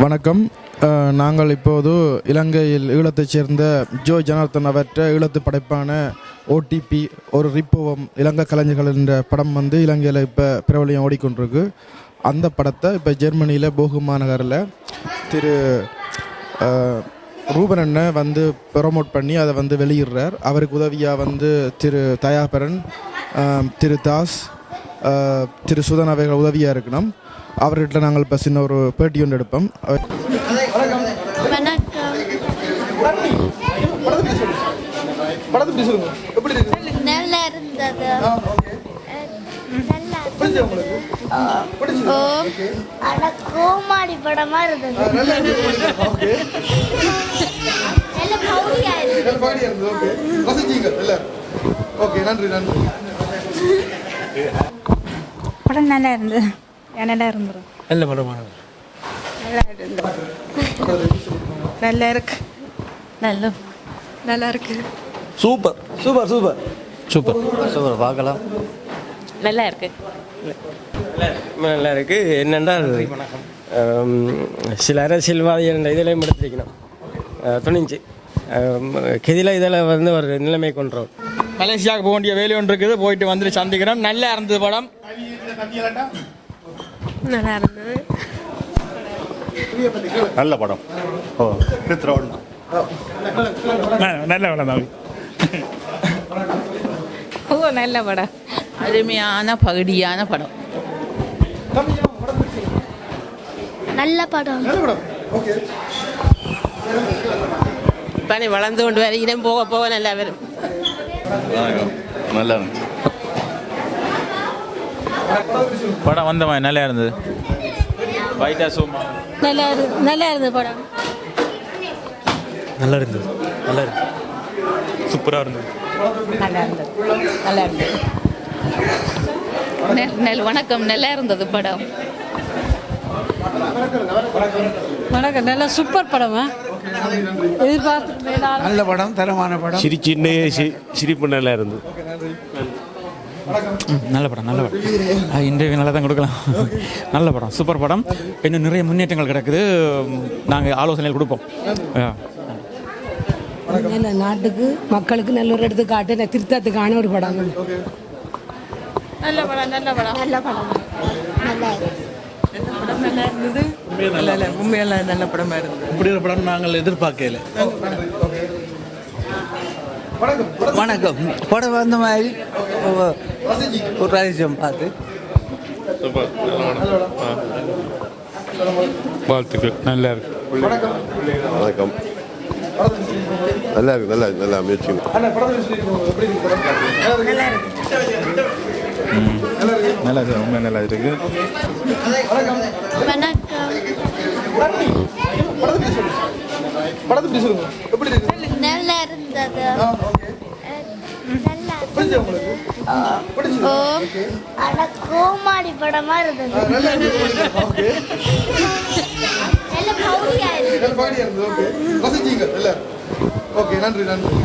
வணக்கம். நாங்கள் இப்போது இலங்கையில் ஈழத்தைச் சேர்ந்த ஜோ ஜனார்த்தன் அவற்ற ஈழத்து படைப்பான ஓடிபி ஒரு ரிப்போவம் இலங்கை கலைஞர்கள் என்ற படம் இலங்கையில் இப்போ பிரபலியம் ஓடிக்கொண்டிருக்கு. அந்த படத்தை இப்போ ஜெர்மனியில் போகு மாநகரில் திரு ரூபன் அண்ணன் ப்ரொமோட் பண்ணி அதை வெளியிடுறார். அவருக்கு உதவியாக திரு தயாபரன், திரு தாஸ், திரு சுதன் அவைகள் உதவியாக இருக்கணும். அவர்கிட்ட நாங்கள் இப்போ சின்ன ஒரு பேட்டி ஒன்று எடுப்போம். நல்லா இருந்தது. கோமாளி படமா இருந்தது. படம் நல்லா இருந்தது. நல்லா இருந்துரும். நல்ல படமா நல்லா இருக்கு. நல்லா இருக்கு. Super super super super super பார்க்கலாம். நல்லா இருக்கு. நல்லா இருக்கு. என்னென்றால் சில அரசியல்வாதிகள் இதிலையும் எடுத்திருக்கணும் துணிஞ்சு கெதியில் இதில் ஒரு நிலைமை கொண்டோம். மலேசியாவுக்கு போக வேண்டிய வேலை ஒன்று இருக்குது, போயிட்டு வந்துட்டு சந்திக்கிறோம். நல்லா இருந்தது படம். நல்லா இருந்தது. நல்ல படம். நல்ல படம் தான். நல்ல படம். அருமையான பகுதியான படம். நல்ல படம். பணி வளர்ந்து கொண்டு வர இடம் போக போக நல்லா வரும். நல்லா படம் வந்த மாதிரி நல்லா இருந்தது. வைட்டா சோமா நல்லா இருந்தது படம். நல்லா இருந்தது. நல்லா இருக்கு. சூப்பராக இருந்தது. நல்லா இருந்தது. நல்லா இருந்தது. வணக்கம். நல்லா இருந்தது படம். வணக்கம். நல்ல சூப்பர் படமா எதிர்பார்த்து. நல்ல படம், தரமான படம். சிரிச்சுன்னே சிரிப்பு நல்லா இருந்தது. நல்ல படம். நல்ல படம். இன்டர்வியூ நல்லா தான் கொடுக்கலாம். நல்ல படம், சூப்பர் படம். இன்னும் நிறைய முன்னேற்றங்கள் கிடக்குது. நாங்கள் ஆலோசனைகள் கொடுப்போம். நாட்டுக்கு மக்களுக்கு நல்ல ஒரு எடுத்துக்காட்டு திருத்தத்துக்கான ஒரு படம். நல்ல படம். நல்ல படம். நல்ல படம். நல்லா இருந்தது. உண்மையெல்லாம் நல்ல படமா இருந்தது. இப்படி ஒரு படம் நாங்கள் எதிர்பார்க்கல. வணக்கம். படம் வந்த மாதிரி ஒரு ராஜ்யம் பார்த்து வாழ்த்துக்கள். நல்லா இருக்கு. வணக்கம். நல்லா இருக்கு. நல்லா முயற்சி. நல்லா இருக்கு. உண்மை நல்லா இருக்கு. நல்லா இருந்தது. கோமாளி படமா இருந்தது. நன்றி.